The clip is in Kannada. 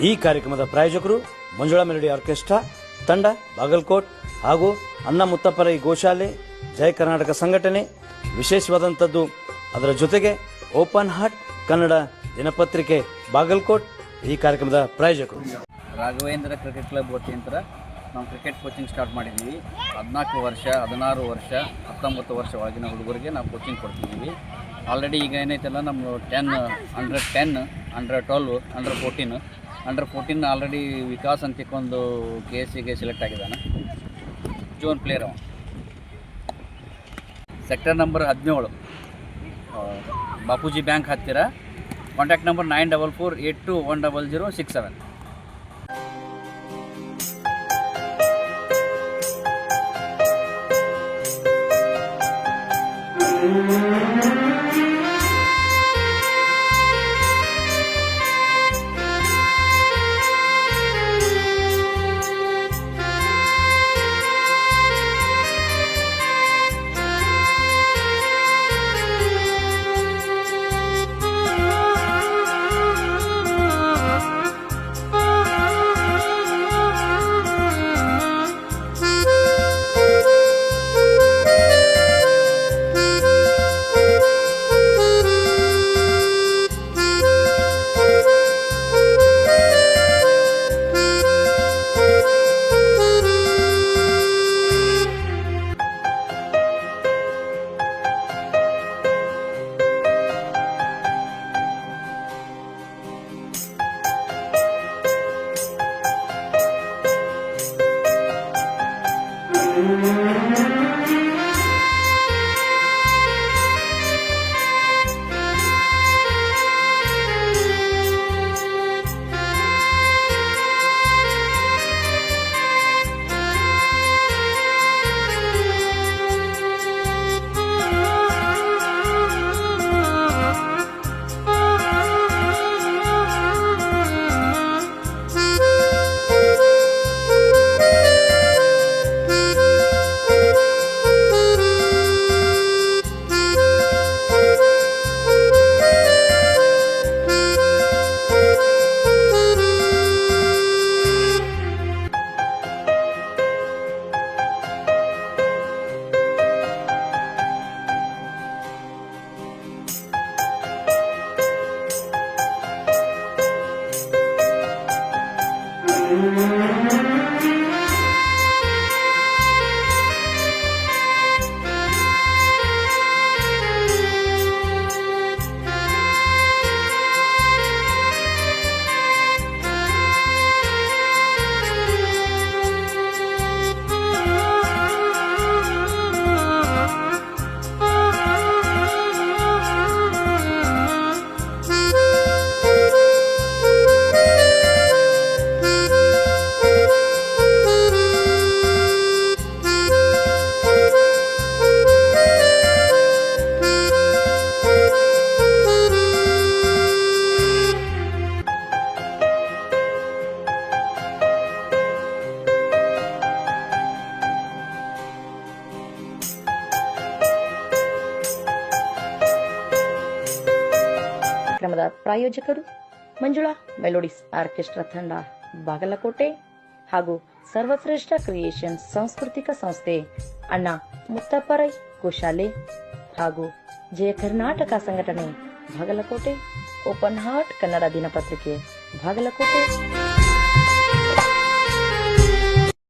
ಈ ಕಾರ್ಯಕ್ರಮದ ಪ್ರಾಯೋಜಕರು ಮಂಜುಳಾ ಮೆಲೋಡಿ ಆರ್ಕೆಸ್ಟ್ರಾ ತಂಡ ಬಾಗಲಕೋಟ್ ಹಾಗೂ ಅನ್ನ ಮುತ್ತಪ್ಪರೈ ಗೋಶಾಲೆ ಜಯ ಕರ್ನಾಟಕ ಸಂಘಟನೆ. ವಿಶೇಷವಾದಂಥದ್ದು ಅದರ ಜೊತೆಗೆ ಓಪನ್ ಹಾರ್ಟ್ ಕನ್ನಡ ದಿನಪತ್ರಿಕೆ ಬಾಗಲಕೋಟ್ ಈ ಕಾರ್ಯಕ್ರಮದ ಪ್ರಾಯೋಜಕರು. ರಾಘವೇಂದ್ರ ಕ್ರಿಕೆಟ್ ಕ್ಲಬ್ ವತಿಯಿಂದ ನಾವು ಕ್ರಿಕೆಟ್ ಕೋಚಿಂಗ್ ಸ್ಟಾರ್ಟ್ ಮಾಡಿದ್ದೀವಿ. 14 ವರ್ಷ, 16 ವರ್ಷ, 19 ವರ್ಷ ಒಳಗಿನ ಹುಡುಗರಿಗೆ ನಾವು ಕೋಚಿಂಗ್ ಕೊಡ್ತಿದ್ದೀವಿ. ಆಲ್ರೆಡಿ ಈಗ ಏನೈತಲ್ಲ ನಮ್ಮ 10, under 10, under 12, under 14. Under 14 already Vikas ಅಂತ ಒಂದು KSCಗೆ ಸೆಲೆಕ್ಟ್ ಆಗಿದ್ದಾನೆ. ಜೋನ್ ಪ್ಲೇಯರ್ ಅವ. ಸೆಕ್ಟರ್ ನಂಬರ್ 17 ಬಾಪೂಜಿ ಬ್ಯಾಂಕ್ ಹತ್ತಿರ. Contact number 9448210067. ಕಾರ್ಯಕ್ರಮದ ಪ್ರಾಯೋಜಕರು ಮಂಜುಳಾ ಮೆಲೋಡಿಸ್ ಆರ್ಕೆಸ್ಟ್ರಾ ತಂಡ ಬಾಗಲಕೋಟೆ ಹಾಗೂ ಸರ್ವಶ್ರೇಷ್ಠ ಕ್ರಿಯೇಷನ್ಸ್ ಸಾಂಸ್ಕೃತಿಕ ಸಂಸ್ಥೆ ಅಣ್ಣ ಮುತ್ತಪ್ಪರೈ ಗೋಶಾಲೆ ಹಾಗೂ ಜಯ ಕರ್ನಾಟಕ ಸಂಘಟನೆ ಬಾಗಲಕೋಟೆ. ಓಪನ್ ಹಾರ್ಟ್ ಕನ್ನಡ ದಿನಪತ್ರಿಕೆ ಬಾಗಲಕೋಟೆ.